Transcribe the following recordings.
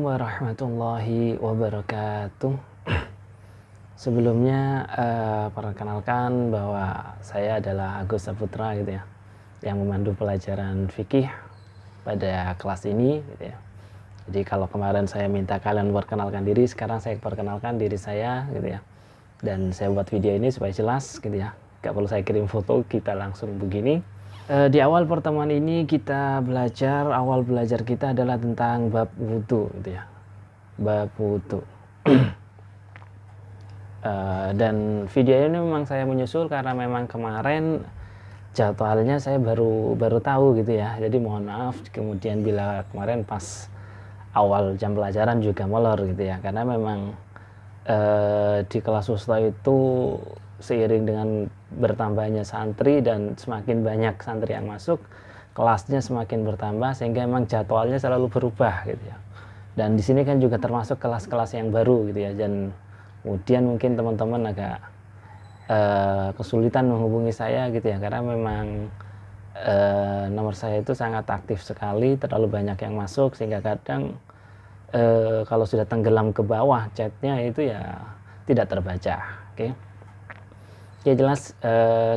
warahmatullahi wabarakatuh. Sebelumnya perkenalkan bahwa saya adalah Agus Saputra gitu ya, yang memandu pelajaran fikih pada kelas ini gitu ya. Jadi kalau kemarin saya minta kalian perkenalkan diri, sekarang saya perkenalkan diri saya gitu ya. Dan saya buat video ini supaya jelas gitu ya. Gak perlu saya kirim foto, kita langsung begini. Di awal pertemuan ini kita awal belajar kita adalah tentang bab wudhu gitu ya. Bab wudhu. Dan video ini memang saya menyusul karena memang kemarin jadwalnya saya baru tahu gitu ya. Jadi mohon maaf kemudian bila kemarin pas awal jam pelajaran juga molor gitu ya. Karena memang di kelas wusta itu seiring dengan bertambahnya santri dan semakin banyak santri yang masuk, kelasnya semakin bertambah sehingga memang jadwalnya selalu berubah gitu ya. Dan di sini kan juga termasuk kelas-kelas yang baru gitu ya. Dan kemudian mungkin teman-teman agak kesulitan menghubungi saya gitu ya, karena memang nomor saya itu sangat aktif sekali, terlalu banyak yang masuk sehingga kadang kalau sudah tenggelam ke bawah chatnya itu ya tidak terbaca. Oke. Ya jelas,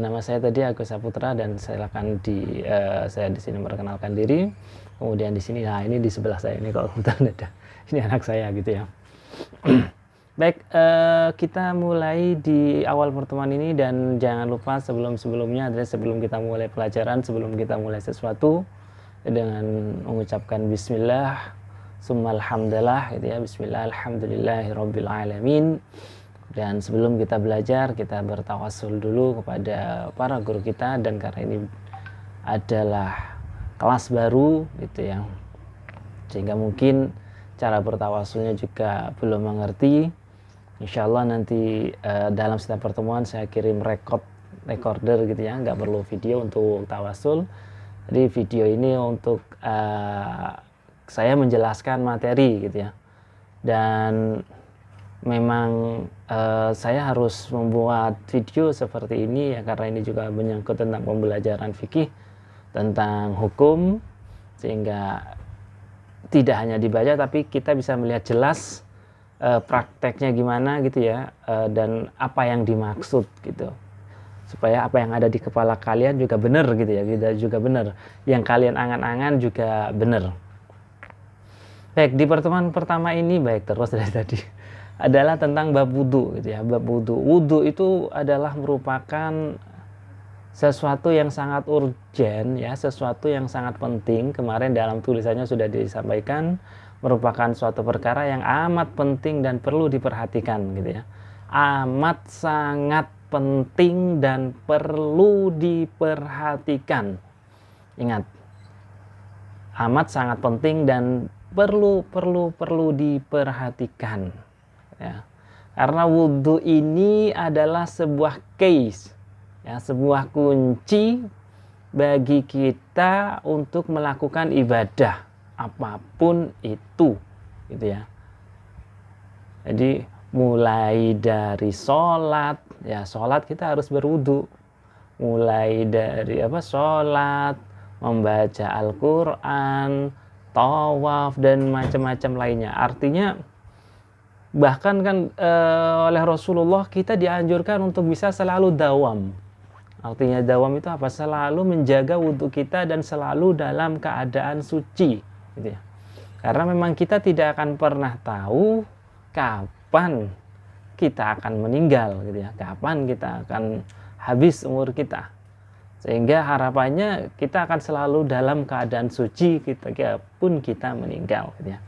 nama saya tadi Agus Saputra dan silakan saya di sini memperkenalkan diri. Kemudian di sini, nah ini di sebelah saya ini kalau ada, ini anak saya gitu ya. Baik, kita mulai di awal pertemuan ini dan jangan lupa sebelumnya adalah sebelum kita mulai pelajaran, sebelum kita mulai sesuatu dengan mengucapkan Bismillah, summal hamdalah gitu ya. Bismillah, alhamdulillahirabbil alamin. Dan sebelum kita belajar, kita bertawassul dulu kepada para guru kita, dan karena ini adalah kelas baru gitu ya, sehingga mungkin cara bertawassulnya juga belum mengerti. Insya Allah nanti dalam setiap pertemuan saya kirim recorder gitu ya, nggak perlu video untuk tawassul. Jadi video ini untuk saya menjelaskan materi gitu ya, dan memang saya harus membuat video seperti ini ya karena ini juga menyangkut tentang pembelajaran fikih, tentang hukum, sehingga tidak hanya dibaca tapi kita bisa melihat jelas prakteknya gimana gitu ya, dan apa yang dimaksud gitu, supaya apa yang ada di kepala kalian juga benar gitu ya, juga benar, yang kalian angan-angan juga benar. Baik, di pertemuan pertama ini terus dari tadi adalah tentang bab wudhu gitu ya. Bab wudhu. Wudhu itu adalah merupakan sesuatu yang sangat urgen ya, sesuatu yang sangat penting. Kemarin dalam tulisannya sudah disampaikan, merupakan suatu perkara yang amat penting dan perlu diperhatikan gitu ya. Amat sangat penting dan perlu diperhatikan. Ingat, amat sangat penting dan perlu diperhatikan ya. Karena wudhu ini adalah sebuah case ya, sebuah kunci bagi kita untuk melakukan ibadah apapun itu gitu ya. Jadi mulai dari sholat ya, sholat kita harus berwudhu. Mulai dari sholat, membaca Al-Quran, tawaf dan macam-macam lainnya. Artinya bahkan kan oleh Rasulullah kita dianjurkan untuk bisa selalu dawam. Artinya dawam itu apa? Selalu menjaga wudhu kita dan selalu dalam keadaan suci gitu ya. Karena memang kita tidak akan pernah tahu kapan kita akan meninggal gitu ya, kapan kita akan habis umur kita. Sehingga harapannya kita akan selalu dalam keadaan suci ketika pun kita meninggal gitu ya.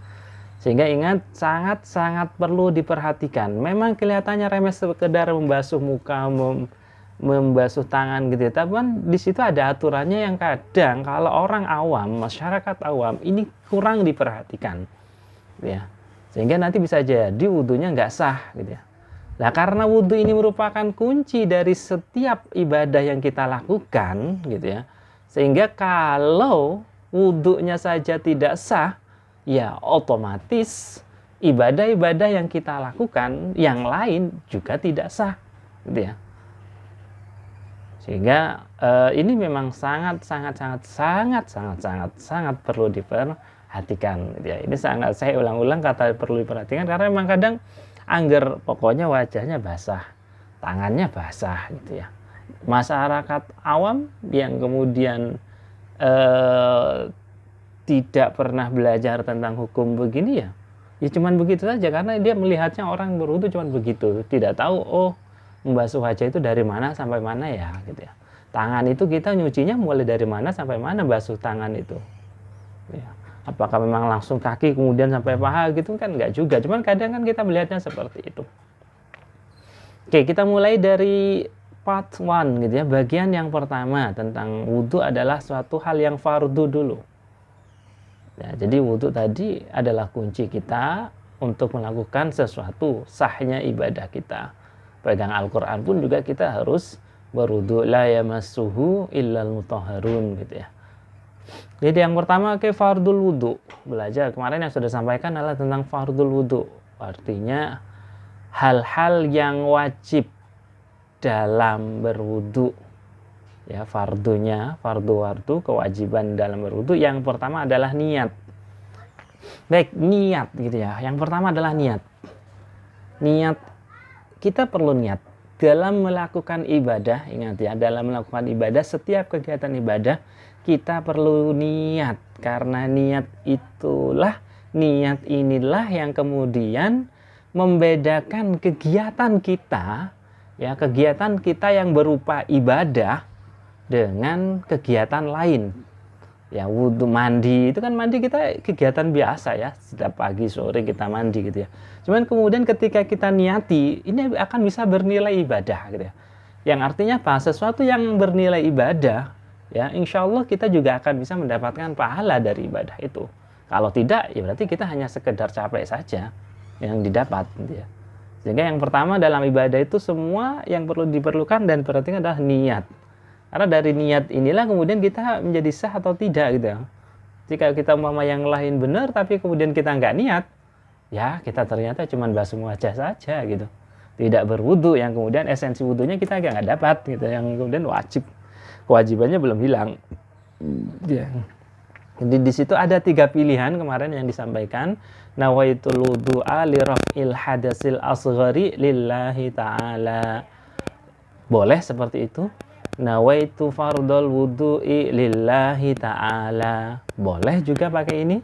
Sehingga ingat, sangat-sangat perlu diperhatikan. Memang kelihatannya remeh sekedar membasuh muka, membasuh tangan gitu ya. Tapi kan di situ ada aturannya yang kadang kalau orang awam, masyarakat awam ini kurang diperhatikan gitu ya. Sehingga nanti bisa jadi wudhunya nggak sah gitu ya. Nah, karena wudhu ini merupakan kunci dari setiap ibadah yang kita lakukan gitu ya. Sehingga kalau wudhunya saja tidak sah, ya otomatis ibadah-ibadah yang kita lakukan yang lain juga tidak sah gitu ya. Sehingga ini memang sangat perlu diperhatikan perhatikan gitu ya. Ini sangat saya ulang-ulang kata perlu diperhatikan karena memang kadang angger pokoknya wajahnya basah, tangannya basah gitu ya. Masyarakat awam yang kemudian tidak pernah belajar tentang hukum begini ya, ya cuman begitu saja karena dia melihatnya orang berwudu cuman begitu, tidak tahu oh membasuh wajah itu dari mana sampai mana ya gitu ya. Tangan itu kita nyucinya mulai dari mana sampai mana basuh tangan itu. Ya. Apakah memang langsung kaki kemudian sampai paha gitu kan enggak juga, cuman kadang kan kita melihatnya seperti itu. Oke, kita mulai dari part 1 gitu ya. Bagian yang pertama tentang wudhu adalah suatu hal yang fardu dulu. Ya, jadi wudhu tadi adalah kunci kita untuk melakukan sesuatu sahnya ibadah kita. Pegang Al-Quran pun juga kita harus berwudhu, la yamassuhu illal mutahharun gitu ya. Jadi yang pertama fardul wudhu. Belajar kemarin yang sudah sampaikan adalah tentang fardul wudhu. Artinya hal-hal yang wajib dalam berwudhu. Ya, fardunya, fardu kewajiban dalam berwudhu. Yang pertama adalah niat. Baik, niat gitu ya. Yang pertama adalah niat. Niat, kita perlu niat dalam melakukan ibadah. Ingat ya, dalam melakukan ibadah, setiap kegiatan ibadah kita perlu niat, karena niat inilah yang kemudian membedakan kegiatan kita, ya kegiatan kita yang berupa ibadah dengan kegiatan lain. Ya wudhu, mandi itu kan mandi kita kegiatan biasa ya, setiap pagi sore kita mandi gitu ya. Cuman kemudian ketika kita niati, ini akan bisa bernilai ibadah gitu ya. Yang artinya apa? Sesuatu yang bernilai ibadah, ya insya Allah kita juga akan bisa mendapatkan pahala dari ibadah itu. Kalau tidak, ya berarti kita hanya sekedar capek saja yang didapat gitu ya. Sehingga yang pertama dalam ibadah itu semua yang perlu diperlukan dan perhatikan adalah niat. Karena dari niat inilah kemudian kita menjadi sah atau tidak gitu ya. Jika kita umpama yang lain benar tapi kemudian kita nggak niat, ya kita ternyata cuma basuh wajah saja gitu. Tidak berwudu, yang kemudian esensi wudunya kita nggak dapat gitu, yang kemudian kewajibannya belum hilang. Ya. Jadi di situ ada 3 pilihan kemarin yang disampaikan. Nawaitul wudu'a li raf'il hadasil asghari lillahi ta'ala. Boleh seperti itu. Nawaitu fardhal wudu'i lillahi ta'ala. Boleh juga pakai ini.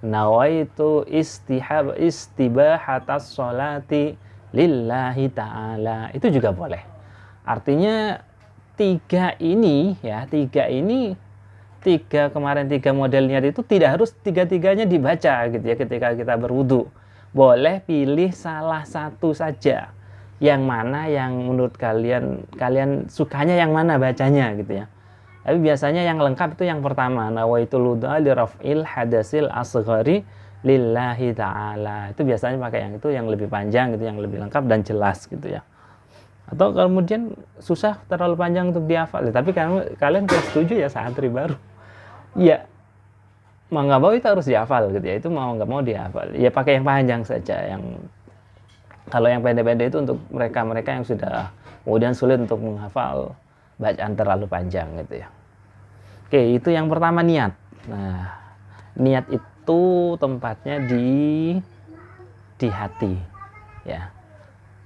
Nawaitu istibahatas sholati lillahi ta'ala. Itu juga boleh. Artinya 3 model niat itu tidak harus 3-3-nya dibaca gitu ya ketika kita berwudu. Boleh pilih salah satu saja. Yang mana yang menurut kalian sukanya yang mana bacanya gitu ya. Tapi biasanya yang lengkap itu yang pertama, nawaitul wudu'a li raf'il hadasil asghari lillahi ta'ala. Itu biasanya pakai yang itu, yang lebih panjang gitu, yang lebih lengkap dan jelas gitu ya. Atau kemudian susah terlalu panjang untuk dihafal. Tapi kalian setuju ya santri baru. Ya, mau nggak mau itu harus dihafal gitu ya. Itu mau nggak mau dihafal. Ya pakai yang panjang saja. Kalau yang pendek-pendek itu untuk mereka yang sudah kemudian sulit untuk menghafal bacaan terlalu panjang gitu ya. Oke, itu yang pertama niat. Nah, niat itu tempatnya di hati. Ya.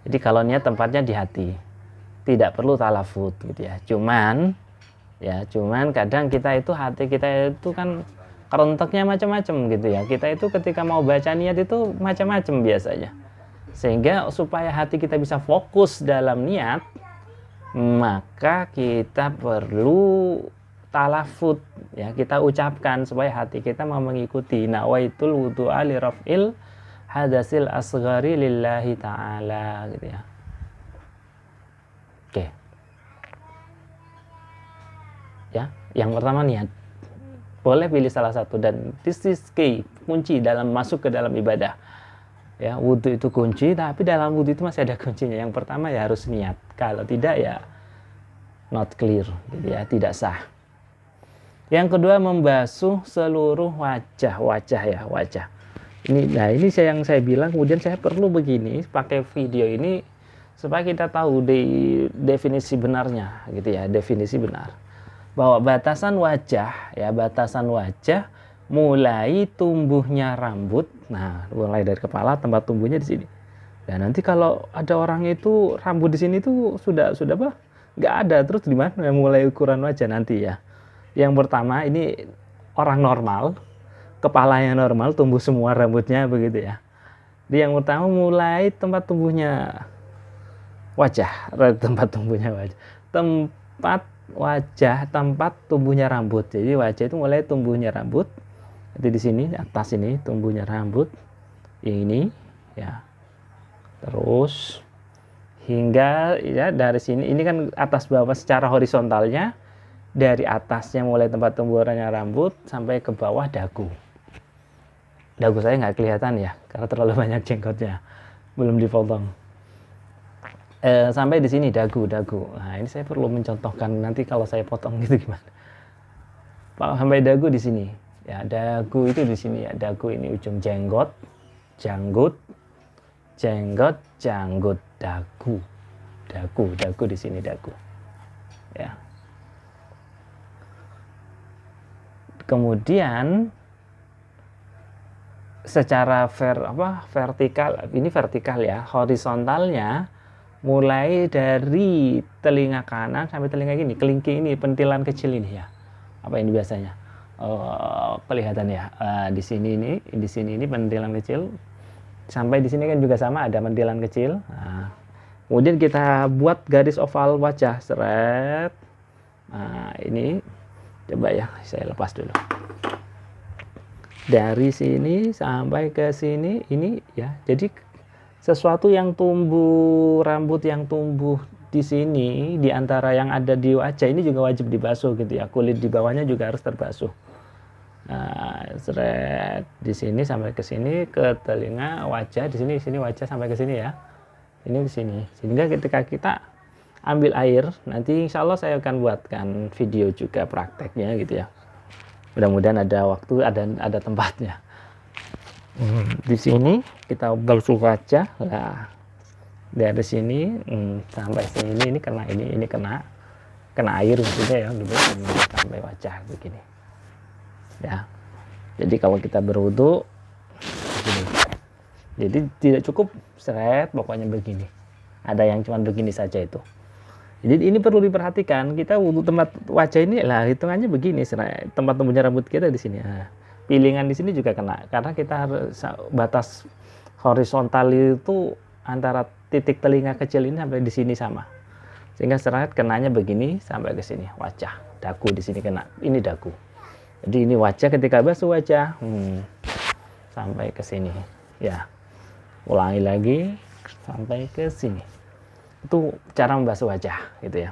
Jadi kalau niat tempatnya di hati, tidak perlu talafut gitu ya. Cuman kadang hati kita itu kan kerenteknya macam-macam gitu ya. Kita itu ketika mau baca niat itu macam-macam biasanya. Sehingga supaya hati kita bisa fokus dalam niat, maka kita perlu talafut ya, kita ucapkan supaya hati kita mau mengikuti. Nawaitul wudu'a li raf'il hadasil asghari lillahi ta'ala gitu ya. Oke. Ya, yang pertama niat. Boleh pilih salah satu, dan this is key, kunci dalam masuk ke dalam ibadah. Ya, wudu itu kunci, tapi dalam wudu itu masih ada kuncinya. Yang pertama ya harus niat. Kalau tidak ya not clear gitu ya, tidak sah. Yang kedua membasuh seluruh wajah. Ini yang saya bilang, kemudian saya perlu begini, pakai video ini supaya kita tahu definisi benarnya gitu ya, definisi benar. Bahwa batasan wajah mulai tumbuhnya rambut. Nah, mulai dari kepala, tempat tumbuhnya di sini. Dan nanti kalau ada orang itu rambut di sini tuh sudah apa? Nggak ada. Terus di mana mulai ukuran wajah nanti ya? Yang pertama ini orang normal, kepalanya normal, tumbuh semua rambutnya begitu ya. Jadi yang pertama mulai tempat tumbuhnya wajah, tempat tumbuhnya wajah, tempat tumbuhnya rambut. Jadi wajah itu mulai tumbuhnya rambut. Jadi di sini atas ini tumbuhnya rambut, yang ini ya. Terus hingga ya dari sini, ini kan atas bawah secara horizontalnya, dari atasnya mulai tempat tumbuhannya rambut sampai ke bawah dagu. Dagu saya nggak kelihatan ya karena terlalu banyak jenggotnya, belum dipotong. Sampai di sini dagu. Nah ini saya perlu mencontohkan nanti kalau saya potong gitu gimana. Sampai dagu di sini. Ya dagu itu di sini ya, dagu ini ujung janggut, dagu di sini dagu. Ya. Kemudian secara vertikal, ini vertikal ya, horizontalnya mulai dari telinga kanan sampai telinga gini, kelingking ini, pentilan kecil ini ya. Apa ini biasanya? Kelihatan ya. Di sini ini pentilan kecil. Sampai di sini kan juga sama, ada pentilan kecil. Nah, kemudian kita buat garis oval wajah, seret. Nah, ini coba ya, saya lepas dulu. Dari sini sampai ke sini, ini ya. Jadi sesuatu yang tumbuh, rambut yang tumbuh di sini, di antara yang ada di wajah ini juga wajib dibasuh gitu ya. Kulit di bawahnya juga harus terbasuh. Nah, seret di sini sampai ke sini, ke telinga, wajah di sini wajah sampai ke sini ya. Ini di sini. Sehingga ketika kita ambil air, nanti insya Allah saya akan buatkan video juga prakteknya gitu ya. Mudah-mudahan ada waktu, ada tempatnya. Di sini kita basuh wajah. Nah, dari sini sampai sini ini kena air maksudnya ya, gitu sampai wajah begini. Ya, jadi kalau kita berwudu begini. Jadi tidak cukup seret, pokoknya begini. Ada yang cuma begini saja itu. Jadi ini perlu diperhatikan. Kita wudu tempat wajah ini lah hitungannya begini, seret, tempat tumbuhnya rambut kita di sini. Nah, pilingan di sini juga kena, karena kita harus batas horizontal itu antara titik telinga kecil ini sampai di sini sama. Sehingga seret kenanya begini sampai ke sini, wajah, dagu di sini kena. Ini dagu. Jadi ini wajah, ketika basuh wajah sampai ke sini ya, ulangi lagi sampai ke sini. Itu cara membasuh wajah gitu ya.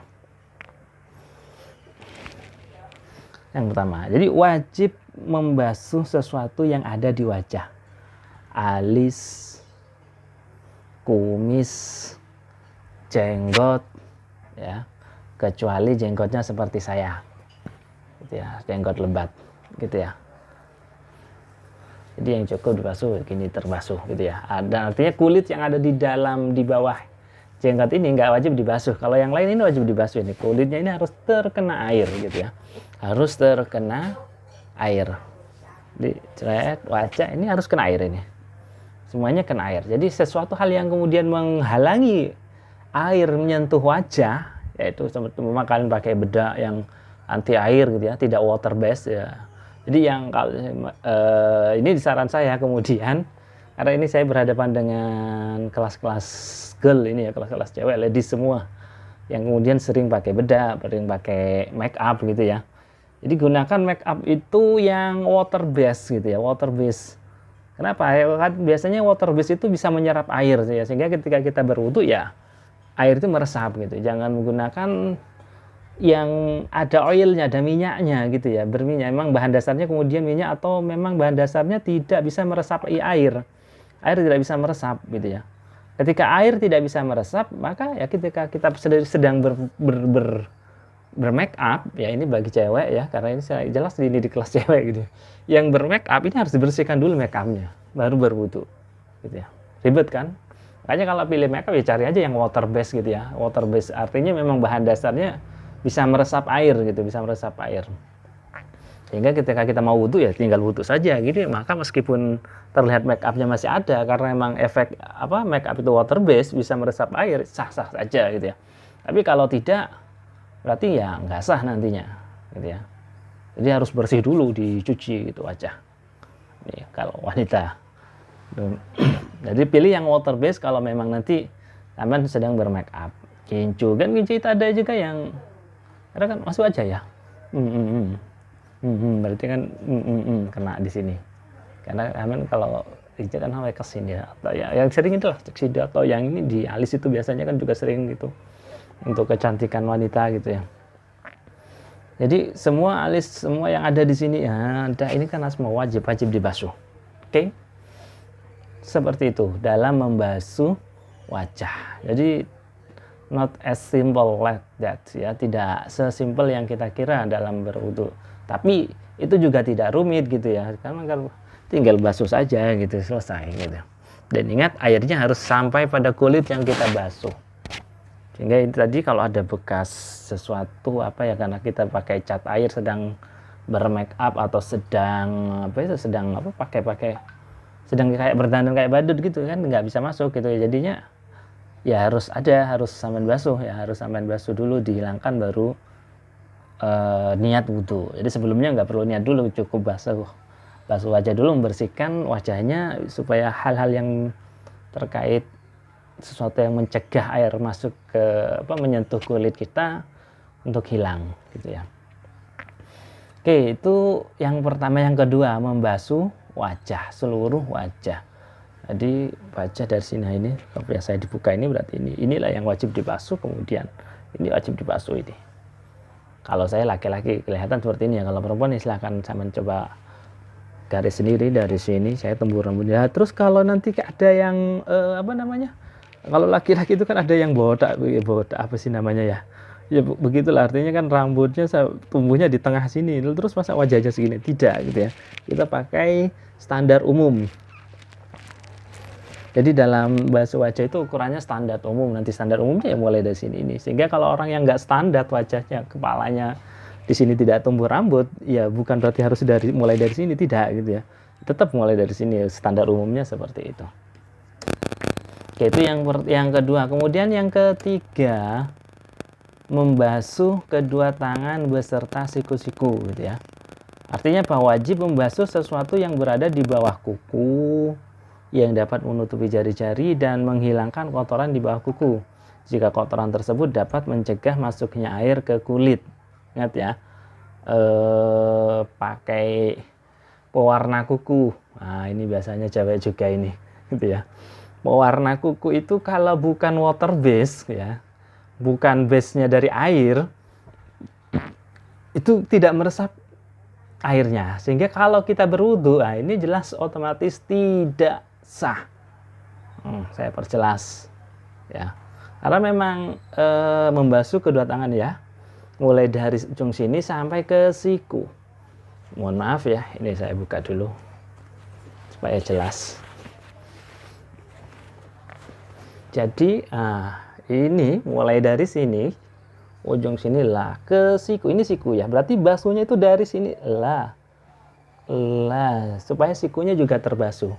Yang pertama, jadi wajib membasuh sesuatu yang ada di wajah, alis, kumis, jenggot ya, kecuali jenggotnya seperti saya gitu ya, jenggot lebat gitu ya. Jadi yang cukup dibasuh gini, terbasuh gitu ya. Ada artinya kulit yang ada di dalam, di bawah jenggot ini nggak wajib dibasuh. Kalau yang lain ini wajib dibasuh. Ini kulitnya ini harus terkena air gitu ya, harus terkena air. Di ceret wajah ini harus kena air, ini semuanya kena air. Jadi sesuatu hal yang kemudian menghalangi air menyentuh wajah, yaitu seperti kalian pakai bedak yang anti air gitu ya, tidak water based ya. Jadi yang ini saran saya kemudian, karena ini saya berhadapan dengan kelas-kelas girl ini ya, kelas-kelas cewek, ladies semua, yang kemudian sering pakai bedak, sering pakai make up gitu ya. Jadi gunakan make up itu yang water based gitu ya, water based. Kenapa? Kan biasanya water based itu bisa menyerap air ya, sehingga ketika kita berwudu ya air itu meresap gitu. Jangan menggunakan yang ada oilnya, ada minyaknya gitu ya, berminyak. Memang bahan dasarnya kemudian minyak, atau memang bahan dasarnya tidak bisa meresap air. Air tidak bisa meresap gitu ya. Ketika air tidak bisa meresap, maka ya ketika kita sedang bermake up ya, ini bagi cewek ya, karena ini saya jelas ini di kelas cewek gitu. Yang bermake up ini harus dibersihkan dulu make upnya, baru berwudu gitu ya. Ribet kan? Makanya kalau pilih make up ya cari aja yang water based gitu ya. Water based artinya memang bahan dasarnya bisa meresap air gitu, bisa meresap air. Sehingga ketika kita mau wudhu ya tinggal wudhu saja gitu. Maka meskipun terlihat make upnya masih ada, karena emang efek make up itu water based, bisa meresap air, sah-sah saja gitu ya. Tapi kalau tidak, berarti ya nggak sah nantinya gitu ya. Jadi harus bersih dulu, dicuci gitu wajah. Nih, kalau wanita. Jadi pilih yang water based kalau memang nanti kalian sedang bermake up. Kincu kan, kincu itu ada juga yang karena kan masuk aja ya. Berarti kan kena di sini. Karena kalian kalau kincu kan sampai ke sini ya. Atau ya yang sering itu lah tuxedo, atau yang ini di alis itu biasanya kan juga sering gitu. Untuk kecantikan wanita gitu ya. Jadi semua alis, semua yang ada di sini ya, ini kan semua wajib dibasuh. Oke? Seperti itu dalam membasuh wajah. Jadi not as simple like that ya, tidak sesimpel yang kita kira dalam berwudu. Tapi itu juga tidak rumit gitu ya, karena kan tinggal basuh saja gitu, selesai gitu. Dan ingat, airnya harus sampai pada kulit yang kita basuh. Sehingga ini tadi kalau ada bekas sesuatu karena kita pakai cat air sedang bermake up atau sedang sedang kayak berdandan kayak badut gitu kan, nggak bisa masuk gitu ya. Jadinya ya harus sampai basuh dulu, dihilangkan baru niat wudhu. Jadi sebelumnya nggak perlu niat dulu, cukup basuh wajah dulu, membersihkan wajahnya supaya hal-hal yang terkait sesuatu yang mencegah air masuk ke menyentuh kulit kita untuk hilang gitu ya. Oke, itu yang pertama. Yang kedua, membasuh wajah, seluruh wajah. Jadi baca dari sini ini, kalau yang saya dibuka ini berarti inilah yang wajib dibasuh, kemudian ini wajib dibasuh ini. Kalau saya laki-laki kelihatan seperti ini ya, kalau perempuan silahkan saya mencoba garis sendiri dari sini, saya tembur rambutnya. Terus kalau nanti ada yang kalau laki-laki itu kan ada yang botak apa sih namanya ya? Ya begitulah, artinya kan rambutnya tumbuhnya di tengah sini, terus masa wajahnya segini? Tidak gitu ya. Kita pakai standar umum. Jadi dalam basuh wajah itu ukurannya standar umum. Nanti standar umumnya ya mulai dari sini ini. Sehingga kalau orang yang nggak standar wajahnya, kepalanya di sini tidak tumbuh rambut, ya bukan berarti harus mulai dari sini, tidak gitu ya. Tetap mulai dari sini, standar umumnya seperti itu. Oke, itu yang kedua. Kemudian yang ketiga, membasuh kedua tangan beserta siku-siku gitu ya. Artinya bahwa wajib membasuh sesuatu yang berada di bawah kuku, yang dapat menutupi jari-jari dan menghilangkan kotoran di bawah kuku. Jika kotoran tersebut dapat mencegah masuknya air ke kulit. Ingat ya, pakai pewarna kuku. Nah, ini biasanya cewek juga ini gitu ya. Pewarna kuku itu kalau bukan water base ya, bukan base-nya dari air, itu tidak meresap airnya. Sehingga kalau kita berwudu, ini jelas otomatis tidak sah. Saya perjelas ya. Karena memang membasuh kedua tangan ya, mulai dari ujung sini sampai ke siku. Mohon maaf ya, ini saya buka dulu supaya jelas. Jadi ini mulai dari sini, ujung sini lah ke siku. Ini siku ya, berarti basuhnya itu dari sini lah supaya sikunya juga terbasuh.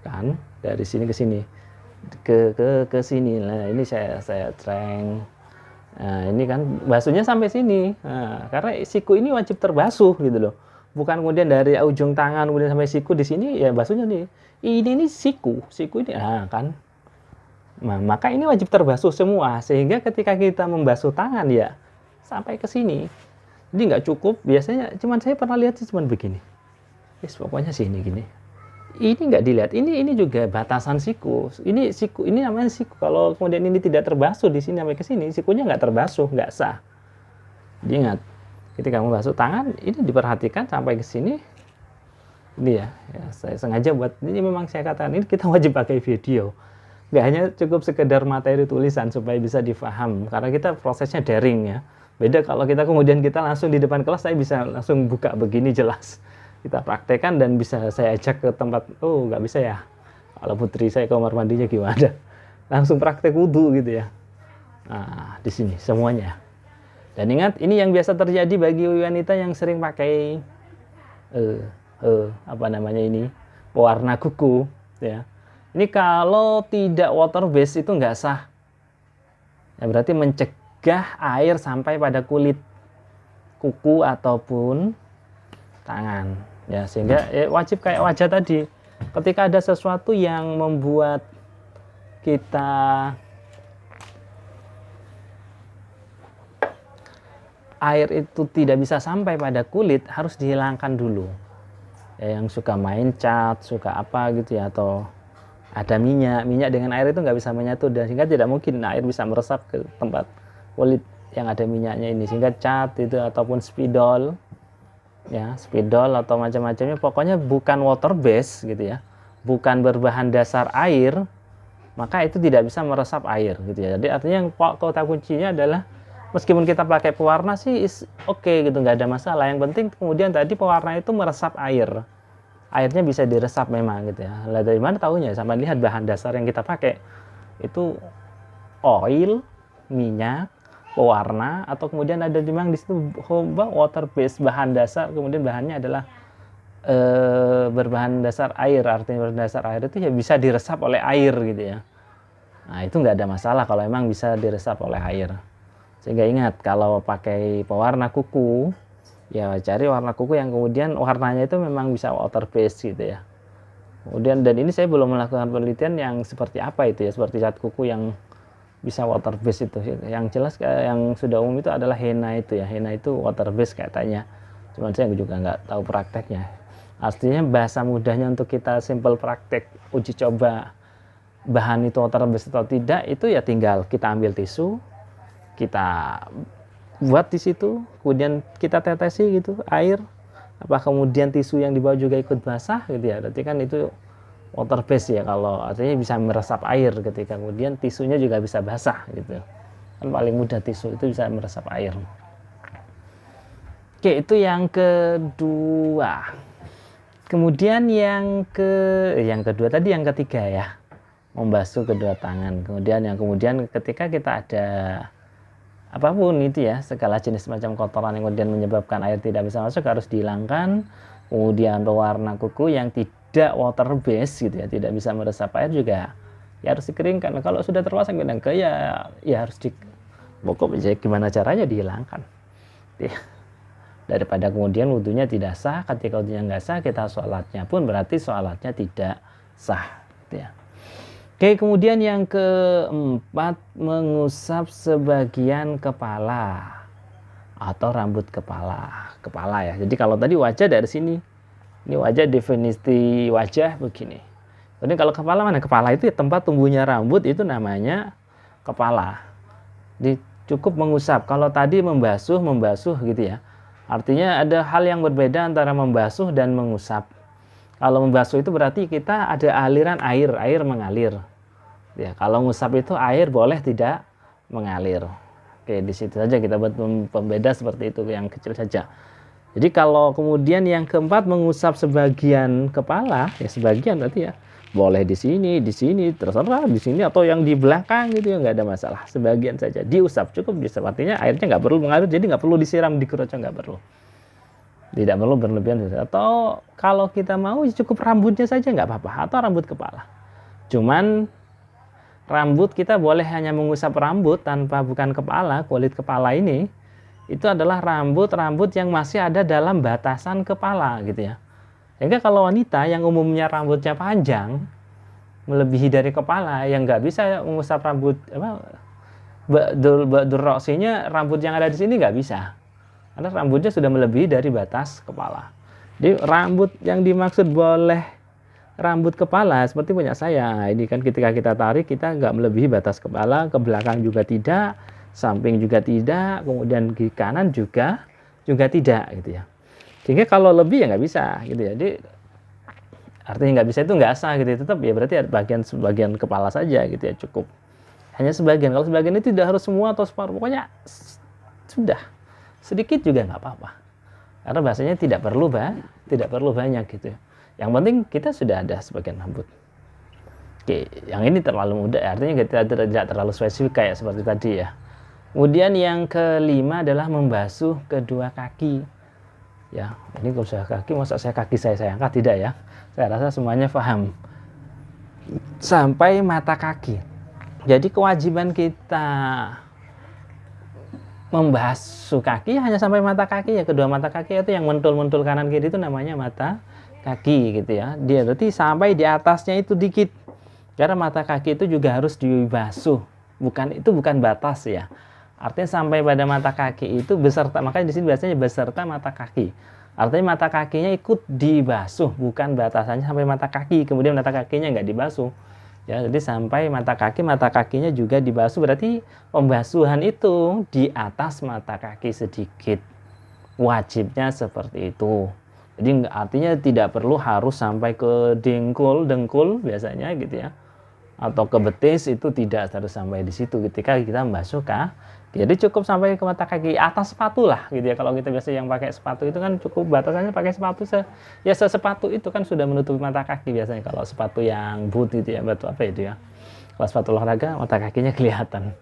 Kan dari sini ke sini, ke sini. Nah, ini saya treng. Nah, ini kan basuhnya sampai sini. Karena siku ini wajib terbasuh gitu loh. Bukan kemudian dari ujung tangan kemudian sampai siku di sini ya basuhnya nih. Ini siku ini kan. Nah, maka ini wajib terbasuh semua, sehingga ketika kita membasuh tangan ya sampai ke sini. Jadi nggak cukup, biasanya saya pernah lihat cuman begini. Pokoknya sini gini. Ini nggak dilihat. Ini juga batasan siku. Ini siku, ini namanya siku. Kalau kemudian ini tidak terbasuh di sini sampai ke sini, sikunya nggak terbasuh, nggak sah. Jadi ingat, ketika membasuh tangan, ini diperhatikan sampai ke sini. Ini ya, saya sengaja buat ini, memang saya katakan ini kita wajib pakai video. Nggak hanya cukup sekedar materi tulisan supaya bisa difaham, karena kita prosesnya daring ya. Beda kalau kita kemudian langsung di depan kelas, saya bisa langsung buka begini jelas. Kita praktekkan dan bisa saya ajak ke tempat, nggak bisa ya. Kalau putri saya ke kamar mandinya gimana? Langsung praktek wudhu gitu ya. Nah, di sini semuanya. Dan ingat, ini yang biasa terjadi bagi wanita yang sering pakai apa namanya ini, pewarna kuku ya. Ini kalau tidak water based itu nggak sah. Ya, berarti mencegah air sampai pada kulit kuku ataupun tangan. Ya, sehingga wajib kayak wajah tadi. Ketika ada sesuatu yang membuat kita air itu tidak bisa sampai pada kulit, harus dihilangkan dulu. Ya, yang suka main cat, suka apa gitu ya, atau ada minyak dengan air itu nggak bisa menyatu, dan sehingga tidak mungkin air bisa meresap ke tempat kulit yang ada minyaknya ini, sehingga cat itu ataupun spidol ya, spidol atau macam-macamnya, pokoknya bukan water base gitu ya, bukan berbahan dasar air, maka itu tidak bisa meresap air gitu ya. Jadi artinya yang kata kuncinya adalah meskipun kita pakai pewarna sih oke gitu, nggak ada masalah. Yang penting kemudian tadi pewarna itu meresap air, airnya bisa diresap memang gitu ya. Lah dari mana tahunya? Sama lihat bahan dasar yang kita pakai itu oil, minyak, pewarna, atau kemudian ada memang di situ water base, bahan dasar, kemudian bahannya adalah berbahan dasar air. Artinya berbahan dasar air itu ya bisa diresap oleh air gitu ya. Nah itu nggak ada masalah kalau memang bisa diresap oleh air. Sehingga ingat, kalau pakai pewarna kuku ya cari warna kuku yang kemudian warnanya itu memang bisa water based gitu ya. Kemudian, dan ini saya belum melakukan penelitian yang seperti apa itu ya, seperti cat kuku yang bisa water based itu. Yang jelas yang sudah umum itu adalah henna itu ya, henna itu water based katanya, cuman saya juga nggak tahu prakteknya. Artinya bahasa mudahnya untuk kita simple praktek uji coba bahan itu water based atau tidak, itu ya tinggal kita ambil tisu, kita buat di situ, kemudian kita tetesi gitu air, apa kemudian tisu yang di bawah juga ikut basah gitu ya, berarti kan itu water based ya. Kalau artinya bisa meresap air, ketika kemudian tisunya juga bisa basah gitu kan, paling mudah tisu itu bisa meresap air. Oke, itu yang kedua. Kemudian yang kedua tadi, yang ketiga ya, membasuh kedua tangan. Kemudian ketika kita ada apapun itu ya, segala jenis macam kotoran yang kemudian menyebabkan air tidak bisa masuk, harus dihilangkan. Kemudian pewarna kuku yang tidak water based gitu ya, tidak bisa meresap air juga ya harus dikeringkan. Kalau sudah terpasang benang ya harus pokoknya gimana caranya dihilangkan ya. Daripada kemudian wudhunya tidak sah, ketika wudhunya nggak sah, kita sholatnya pun berarti sholatnya tidak sah gitu ya. Oke, kemudian yang keempat, mengusap sebagian kepala atau rambut kepala ya. Jadi kalau tadi wajah dari sini, ini wajah, definisi wajah begini. Kemudian kalau kepala, mana kepala itu ya, tempat tumbuhnya rambut itu namanya kepala. Jadi cukup mengusap. Kalau tadi membasuh gitu ya, artinya ada hal yang berbeda antara membasuh dan mengusap. Kalau membasuh itu berarti kita ada aliran air mengalir. Ya, kalau ngusap itu air boleh tidak mengalir. Oke, di situ saja kita buat pembeda seperti itu, yang kecil saja. Jadi kalau kemudian yang keempat, mengusap sebagian kepala, ya sebagian berarti ya boleh di sini, terserah di sini atau yang di belakang gitu ya, nggak ada masalah. Sebagian saja diusap, cukup diusap. Artinya airnya nggak perlu mengalir, jadi nggak perlu disiram, dikeroco, nggak perlu. Tidak perlu berlebihan. Atau kalau kita mau cukup rambutnya saja nggak apa-apa, atau rambut kepala. Cuman rambut kita boleh hanya mengusap rambut tanpa, bukan kepala, kulit kepala ini itu adalah rambut yang masih ada dalam batasan kepala gitu ya. Sehingga kalau wanita yang umumnya rambutnya panjang melebihi dari kepala, yang nggak bisa mengusap rambut durasinya, rambut yang ada di sini nggak bisa, karena rambutnya sudah melebihi dari batas kepala. Jadi rambut yang dimaksud boleh rambut kepala seperti punya saya ini kan, ketika kita tarik kita nggak melebihi batas kepala, ke belakang juga tidak, samping juga tidak, kemudian di kanan juga tidak gitu ya. Sehingga kalau lebih ya nggak bisa gitu ya. Jadi artinya nggak bisa itu nggak sah gitu ya. Tetap ya berarti sebagian kepala saja gitu ya, cukup hanya sebagian. Kalau sebagian itu tidak harus semua atau separuh, pokoknya sudah sedikit juga nggak apa-apa, karena bahasanya tidak perlu banyak gitu ya. Yang penting kita sudah ada sebagian rambut. Oke, yang ini terlalu mudah, artinya kita tidak terlalu spesifik kayak seperti tadi ya. Kemudian yang kelima adalah membasuh kedua kaki. Ya, ini kalau saya kaki, masa saya kaki saya angkat, tidak ya. Saya rasa semuanya paham. Sampai mata kaki. Jadi kewajiban kita membasuh kaki hanya sampai mata kaki ya, kedua mata kaki itu yang mentul-mentul kanan kiri itu namanya mata kaki gitu ya. Dia berarti sampai di atasnya itu dikit. Karena mata kaki itu juga harus dibasuh. Bukan batas ya. Artinya sampai pada mata kaki itu beserta, makanya di sini biasanya beserta mata kaki. Artinya mata kakinya ikut dibasuh, bukan batasannya sampai mata kaki, kemudian mata kakinya nggak dibasuh. Ya, jadi sampai mata kakinya juga dibasuh, berarti pembasuhan itu di atas mata kaki sedikit. Wajibnya seperti itu. Jadi artinya tidak perlu harus sampai ke dengkul biasanya gitu ya. Atau ke betis, itu tidak harus sampai di situ ketika kita membasuh kaki. Jadi cukup sampai ke mata kaki, atas sepatu lah gitu ya. Kalau kita biasa yang pakai sepatu itu kan cukup batasannya pakai sepatu sepatu itu kan sudah menutupi mata kaki biasanya. Kalau sepatu yang boot itu ya, batu apa itu ya. Kalau sepatu olahraga mata kakinya kelihatan.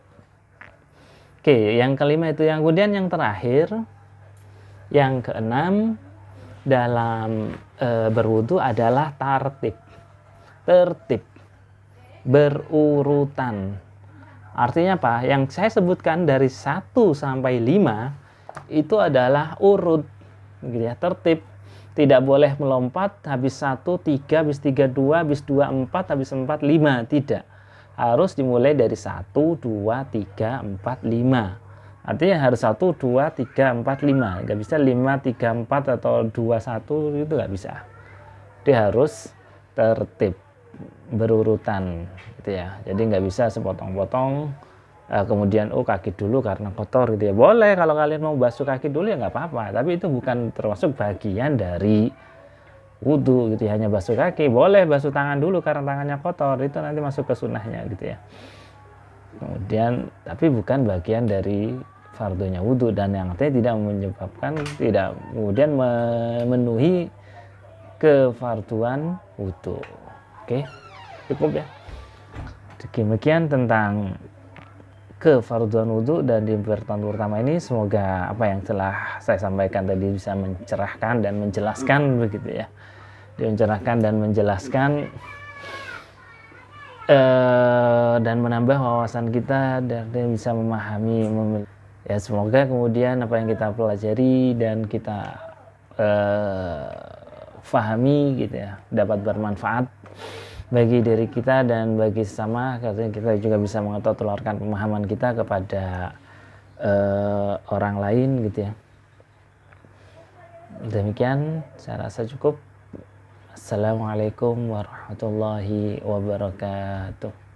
Oke, yang kelima itu. Yang kemudian yang terakhir, yang keenam dalam berwudu adalah tertib, berurutan. Artinya apa? Yang saya sebutkan dari 1 sampai 5 itu adalah urut gitu ya, tertib. Tidak boleh melompat habis 1 3, habis 3 2, habis 2 4, habis 4 5, tidak. Harus dimulai dari 1 2 3 4 5. Artinya harus 1 2 3 4 5. Enggak bisa 5 3 4 atau 2 1, itu enggak bisa. Dia harus tertib, berurutan gitu ya. Jadi nggak bisa sepotong-potong, kemudian kaki dulu karena kotor gitu ya. Boleh kalau kalian mau basuh kaki dulu ya nggak apa-apa, tapi itu bukan termasuk bagian dari wudhu gitu ya. Hanya basuh kaki. Boleh basuh tangan dulu karena tangannya kotor, itu nanti masuk ke sunnahnya gitu ya. Kemudian tapi bukan bagian dari fardunya wudhu, dan yang artinya tidak kemudian memenuhi kefarduan wudhu. Oke, cukup ya. Demikian tentang kefarduan wudhu dan di pertemuan pertama ini. Semoga apa yang telah saya sampaikan tadi bisa mencerahkan dan menjelaskan begitu ya. Mencerahkan dan menjelaskan dan menambah wawasan kita dan bisa memahami ya. Semoga kemudian apa yang kita pelajari dan kita fahami gitu ya, dapat bermanfaat bagi diri kita dan bagi sesama, karena kita juga bisa mengeluarkan pemahaman kita kepada orang lain gitu ya. Demikian saya rasa cukup. Assalamualaikum warahmatullahi wabarakatuh.